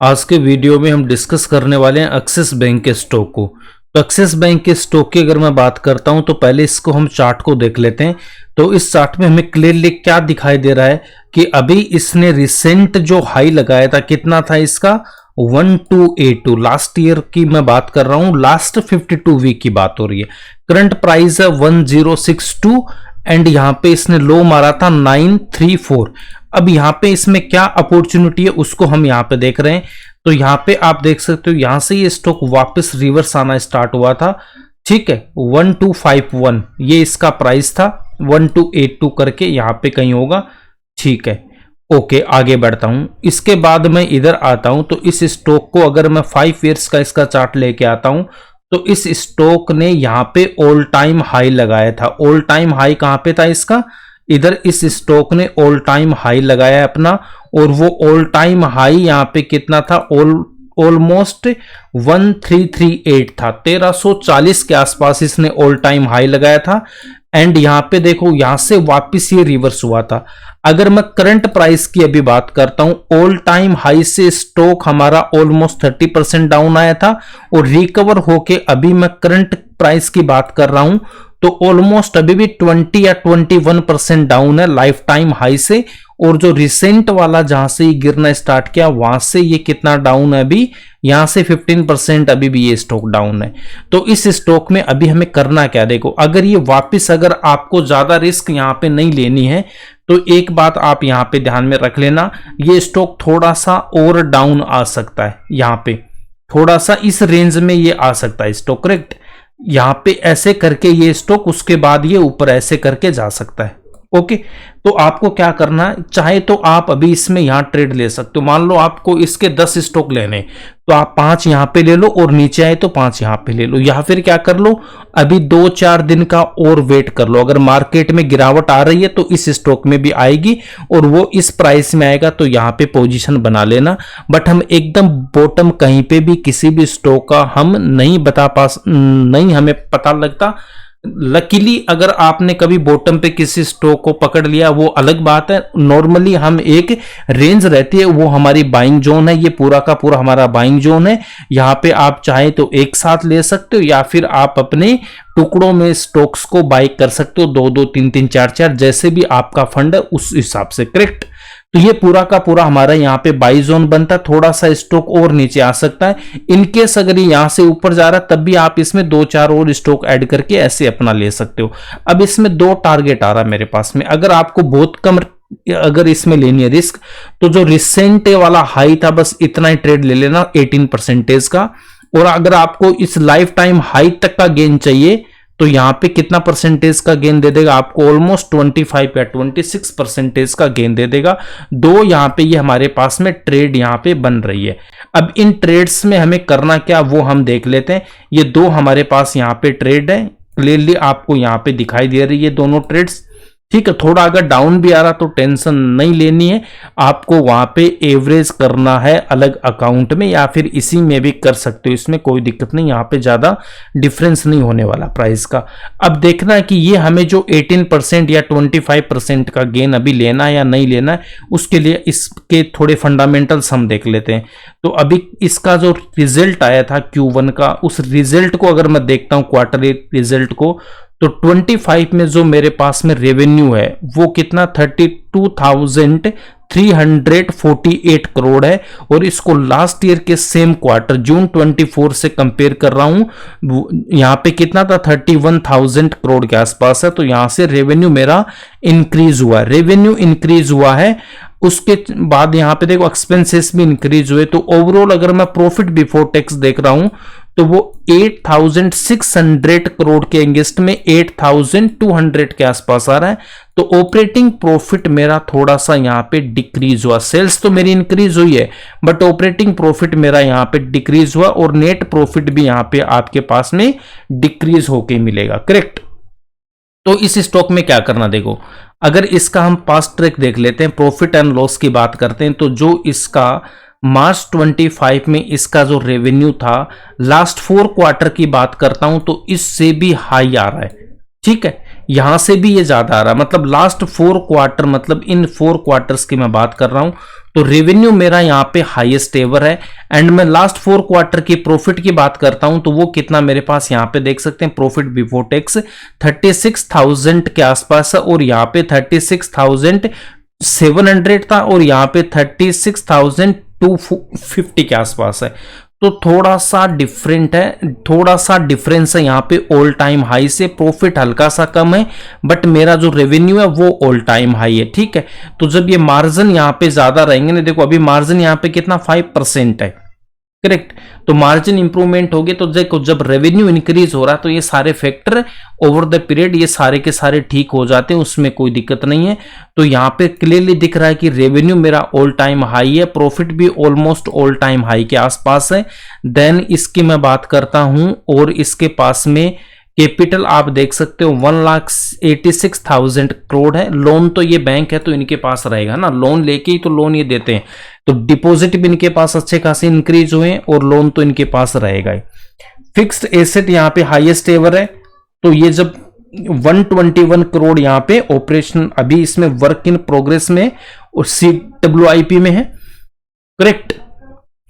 आज के वीडियो में हम डिस्कस करने वाले हैं एक्सिस बैंक के स्टॉक को। तो एक्सिस बैंक के स्टॉक की अगर मैं बात करता हूं तो पहले इसको हम चार्ट को देख लेते हैं। तो इस चार्ट में हमें क्लियरली क्या दिखाई दे रहा है कि अभी इसने रिसेंट जो हाई लगाया था, कितना था इसका 1282, लास्ट ईयर की मैं बात कर रहा हूं, लास्ट 52 वीक की बात हो रही है। करंट प्राइस है 1062 एंड यहां पे इसने लो मारा था 934। अब यहां पे इसमें क्या अपॉर्चुनिटी है उसको हम यहां पे देख रहे हैं। तो यहां पे आप देख सकते हो यहां से ये स्टॉक वापस रिवर्स आना स्टार्ट हुआ था, ठीक है। 1251 ये इसका प्राइस था, 1282 करके यहां पे कहीं होगा, ठीक है। ओके, आगे बढ़ता हूं। इसके बाद मैं इधर आता हूं तो इस स्टॉक को अगर मैं 5 ईयर्स का इसका चार्ट लेके आता हूं तो इस स्टॉक ने यहां पे ऑल टाइम हाई लगाया था। ऑल टाइम हाई कहां पे था इसका, इधर इस स्टॉक ने ऑल टाइम हाई लगाया है अपना, और वो ऑल टाइम हाई यहां पे कितना था, ऑलमोस्ट 1338 था, 1340 के आसपास इसने ऑल टाइम हाई लगाया था। एंड यहां पे देखो यहां से वापस ये रिवर्स हुआ था। अगर मैं करंट प्राइस की अभी बात करता हूं, ऑल टाइम हाई से स्टॉक हमारा ऑलमोस्ट 30% डाउन आया था, और रिकवर होके अभी मैं करंट प्राइस की बात कर रहा हूं तो ऑलमोस्ट अभी भी 20 या 21% डाउन है लाइफ टाइम हाई से। और जो रिसेंट वाला जहां से ये गिरना स्टार्ट किया वहां से ये कितना डाउन है अभी, यहां से 15% अभी भी ये स्टॉक डाउन है। तो इस स्टॉक में अभी हमें करना क्या, देखो अगर ये वापस, अगर आपको ज्यादा रिस्क यहां पे नहीं लेनी है तो एक बात आप यहां पे ध्यान में रख लेना, ये स्टॉक थोड़ा सा और डाउन आ सकता है, यहां पे थोड़ा सा इस रेंज में ये आ सकता है स्टॉक, करेक्ट। यहां पे ऐसे करके ये स्टॉक, उसके बाद ये ऊपर ऐसे करके जा सकता है, ओके। तो आपको क्या करना है, चाहे तो आप अभी इसमें यहां ट्रेड ले सकते हो। मान लो आपको इसके 10 स्टॉक लेने तो आप 5 यहां पे ले लो, और नीचे आए तो 5 यहां पे ले लो, या फिर क्या कर लो अभी 2-4 दिन का और वेट कर लो। अगर मार्केट में गिरावट आ रही है तो इस स्टॉक में भी आएगी और वो इस प्राइस में आएगा तो यहां पे पोजीशन बना लेना। बट हम एकदम बॉटम कहीं पे भी किसी भी स्टॉक का हम नहीं नहीं हमें पता लगता। लकीली अगर आपने कभी बॉटम पे किसी स्टॉक को पकड़ लिया वो अलग बात है। नॉर्मली हम एक रेंज रहती है, वो हमारी बाइंग जोन है, ये पूरा का पूरा हमारा बाइंग जोन है। यहां पे आप चाहे तो एक साथ ले सकते हो, या फिर आप अपने टुकड़ों में स्टॉक्स को बाई कर सकते हो, 2-2, 3-3, 4-4, जैसे भी आपका फंड है उस हिसाब से, करेक्ट। तो ये पूरा का पूरा हमारा यहाँ पे बाई जोन बनता है। थोड़ा सा स्टॉक और नीचे आ सकता है, इनकेस अगर ये यहां से ऊपर जा रहा है तब भी आप इसमें 2-4 और स्टॉक ऐड करके ऐसे अपना ले सकते हो। अब इसमें 2 टारगेट आ रहा है मेरे पास में। अगर आपको बहुत कम अगर इसमें लेनी है रिस्क तो जो रिसेंट वाला हाई था बस इतना ही ट्रेड ले लेना 18% का। और अगर आपको इस लाइफ टाइम हाई तक का गेन चाहिए तो यहां पे कितना परसेंटेज का गेन दे देगा आपको, ऑलमोस्ट 25 या 26% का गेन दे देगा। दो यहां पे ये हमारे पास में ट्रेड यहां पे बन रही है। अब इन ट्रेड्स में हमें करना क्या वो हम देख लेते हैं। ये 2 हमारे पास यहां पे ट्रेड है, क्लियरली आपको यहां पे दिखाई दे रही है दोनों ट्रेड्स, ठीक है। थोड़ा अगर डाउन भी आ रहा तो टेंशन नहीं लेनी है, आपको वहां पे एवरेज करना है अलग अकाउंट में, या फिर इसी में भी कर सकते हो, इसमें कोई दिक्कत नहीं, यहाँ पे ज्यादा डिफरेंस नहीं होने वाला प्राइस का। अब देखना है कि ये हमें जो 18% या 25% का गेन अभी लेना है या नहीं लेना है, उसके लिए इसके थोड़े फंडामेंटल्स हम देख लेते हैं। तो अभी इसका जो रिजल्ट आया था Q1 का, उस रिजल्ट को अगर मैं देखता हूं क्वार्टरली रिजल्ट को, तो 25 में जो मेरे पास में रेवेन्यू है वो कितना 32,348 करोड़ है। और इसको लास्ट ईयर के सेम क्वार्टर जून 24 से कंपेयर कर रहा हूं, यहां पे कितना था 31,000 करोड़ के आसपास है। तो यहां से रेवेन्यू मेरा इंक्रीज हुआ, रेवेन्यू इंक्रीज हुआ है। उसके बाद यहां पे देखो एक्सपेंसेस भी इंक्रीज हुए। तो ओवरऑल अगर मैं प्रॉफिट बिफोर टैक्स देख रहा हूं तो वो 8,600 करोड़ के अगेंस्ट में 8,200 के आसपास आ रहा है। तो ऑपरेटिंग प्रॉफिट मेरा थोड़ा सा यहां पे डिक्रीज हुआ। सेल्स तो मेरी इंक्रीज हुई है बट ऑपरेटिंग प्रॉफिट मेरा यहां पे डिक्रीज हुआ, और नेट प्रॉफिट भी यहां पे आपके पास में डिक्रीज होके मिलेगा, करेक्ट। तो इस स्टॉक में क्या करना, देखो अगर इसका हम पास्ट ट्रैक देख लेते हैं, प्रॉफिट एंड लॉस की बात करते हैं, तो जो इसका मार्च 25 में इसका जो रेवेन्यू था, लास्ट 4 क्वार्टर की बात करता हूं तो इससे भी हाई आ रहा है, ठीक है। यहां से भी ये ज्यादा आ रहा है, मतलब लास्ट 4 क्वार्टर, मतलब इन 4 क्वार्टर्स की मैं बात कर रहा हूं, तो रेवेन्यू मेरा यहां पे हाईएस्ट एवर है। एंड मैं लास्ट 4 क्वार्टर की प्रॉफिट की बात करता हूं तो वो कितना मेरे पास यहां पे देख सकते हैं, प्रॉफिट बिफोर टैक्स 36,000 के आसपास है, और यहां पे 36,700 था, और यहां पे 36,250 के आसपास है। तो थोड़ा सा डिफरेंट है, थोड़ा सा डिफरेंस है यहाँ पे ऑल टाइम हाई से। प्रॉफिट हल्का सा कम है, बट मेरा जो रेवेन्यू है वो ऑल टाइम हाई है, ठीक है। तो जब ये मार्जिन यहाँ पे ज्यादा रहेंगे ना, देखो अभी मार्जिन यहाँ पे कितना 5% है, करेक्ट। तो मार्जिन इंप्रूवमेंट होगी, तो देखो जब रेवेन्यू इंक्रीज हो रहा है तो ये सारे फैक्टर ओवर द पीरियड ये सारे के सारे ठीक हो जाते हैं, उसमें कोई दिक्कत नहीं है। तो यहाँ पे क्लियरली दिख रहा है कि रेवेन्यू मेरा ऑल टाइम हाई है, प्रॉफिट भी ऑलमोस्ट ऑल टाइम हाई के आसपास है। देन इसकी मैं बात करता हूं, और इसके पास में कैपिटल आप देख सकते हो 1,86,000 करोड़ है। लोन तो ये बैंक है तो इनके पास रहेगा ना, लोन लेके ही तो लोन ये देते हैं, तो डिपॉजिट भी इनके पास अच्छे खासे इंक्रीज हुए और लोन तो इनके पास रहेगा ही। फिक्स्ड एसेट यहाँ पे हाईएस्ट एवर है, तो ये जब 121 करोड़ यहाँ पे ऑपरेशन, अभी इसमें वर्क इन प्रोग्रेस में और CWIP में है, करेक्ट।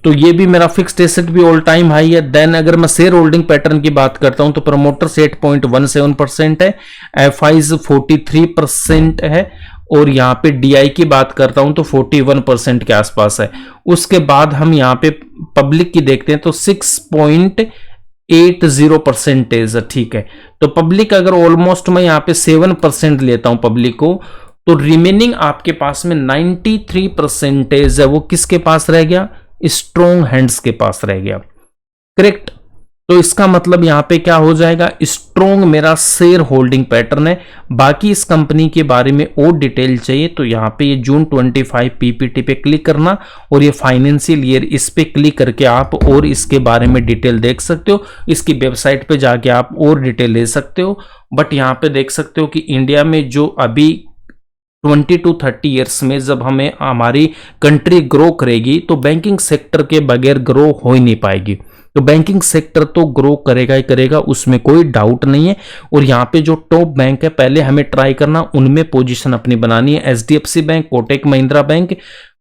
तो ये भी मेरा फिक्स्ड एसेट भी ऑल टाइम हाई है। देन अगर मैं शेयर होल्डिंग पैटर्न की बात करता हूं तो प्रमोटर्स 8.17% है, FIs 43% है, और यहां पे DI की बात करता हूं तो 41% के आसपास है। उसके बाद हम यहां पे पब्लिक की देखते हैं तो 6.80% ठीक है। तो पब्लिक अगर ऑलमोस्ट मैं यहां पे 7% लेता हूं पब्लिक को, तो रिमेनिंग आपके पास में 93% है, वो किसके पास रह गया, स्ट्रॉन्ग हैंड्स के पास रह गया, करेक्ट। तो इसका मतलब यहां पे क्या हो जाएगा, स्ट्रॉन्ग मेरा शेयर होल्डिंग पैटर्न है। बाकी इस कंपनी के बारे में और डिटेल चाहिए तो यहां पे ये जून 25 PPT पे क्लिक करना, और ये फाइनेंशियल ईयर इस पे क्लिक करके आप और इसके बारे में डिटेल देख सकते हो। इसकी वेबसाइट पे जाके आप और डिटेल ले सकते हो। बट यहां पे देख सकते हो कि इंडिया में जो अभी 20 to 30 ईयर्स में जब हमें हमारी कंट्री ग्रो करेगी तो बैंकिंग सेक्टर के बगैर ग्रो हो ही नहीं पाएगी। तो बैंकिंग सेक्टर तो ग्रो करेगा ही करेगा, उसमें कोई डाउट नहीं है। और यहाँ पे जो टॉप बैंक है पहले हमें ट्राई करना उनमें पोजीशन अपनी बनानी है, HDFC bank, Kotak Mahindra bank,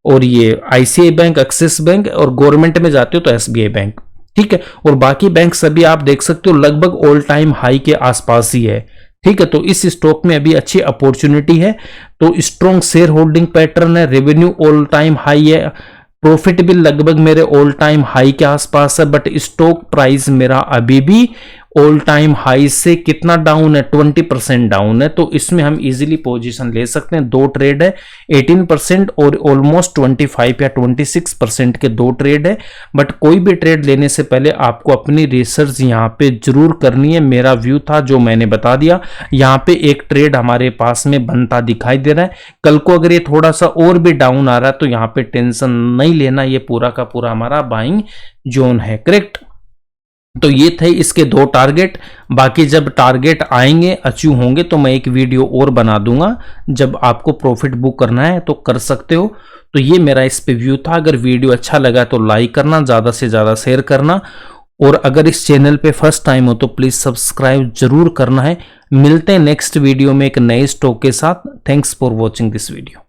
और ये ICICI बैंक, एक्सिस बैंक, और गवर्नमेंट में जाते हो तो SBI बैंक, ठीक है। और बाकी बैंक सभी आप देख सकते हो लगभग ऑल टाइम हाई के आसपास ही है, ठीक है। तो इस स्टॉक में अभी अच्छी अपॉर्चुनिटी है। तो स्ट्रॉन्ग शेयर होल्डिंग पैटर्न है, रेवेन्यू ऑल टाइम हाई है, प्रॉफिट भी लगभग मेरे ऑल टाइम हाई के आसपास है, बट स्टॉक प्राइस मेरा अभी भी ऑल टाइम हाई से कितना डाउन है, 20% डाउन है। तो इसमें हम इजीली पोजीशन ले सकते हैं। दो ट्रेड है, 18% और ऑलमोस्ट 25 या 26% के दो ट्रेड है। बट कोई भी ट्रेड लेने से पहले आपको अपनी रिसर्च यहाँ पे जरूर करनी है। मेरा व्यू था जो मैंने बता दिया। यहाँ पे एक ट्रेड हमारे पास में बनता दिखाई दे रहा है। कल को अगर ये थोड़ा सा और भी डाउन आ रहा है तो यहाँ पे टेंशन नहीं लेना, ये पूरा का पूरा हमारा बाइंग जोन है, करेक्ट। तो ये थे इसके दो टारगेट। बाकी जब टारगेट आएंगे, अचीव होंगे, तो मैं एक वीडियो और बना दूंगा। जब आपको प्रॉफिट बुक करना है तो कर सकते हो। तो ये मेरा इस पे व्यू था। अगर वीडियो अच्छा लगा तो लाइक करना, ज़्यादा से ज़्यादा शेयर करना, और अगर इस चैनल पे फर्स्ट टाइम हो तो प्लीज़ सब्सक्राइब जरूर करना है। मिलते हैं नेक्स्ट वीडियो में एक नए स्टॉक के साथ। Thanks for watching this video.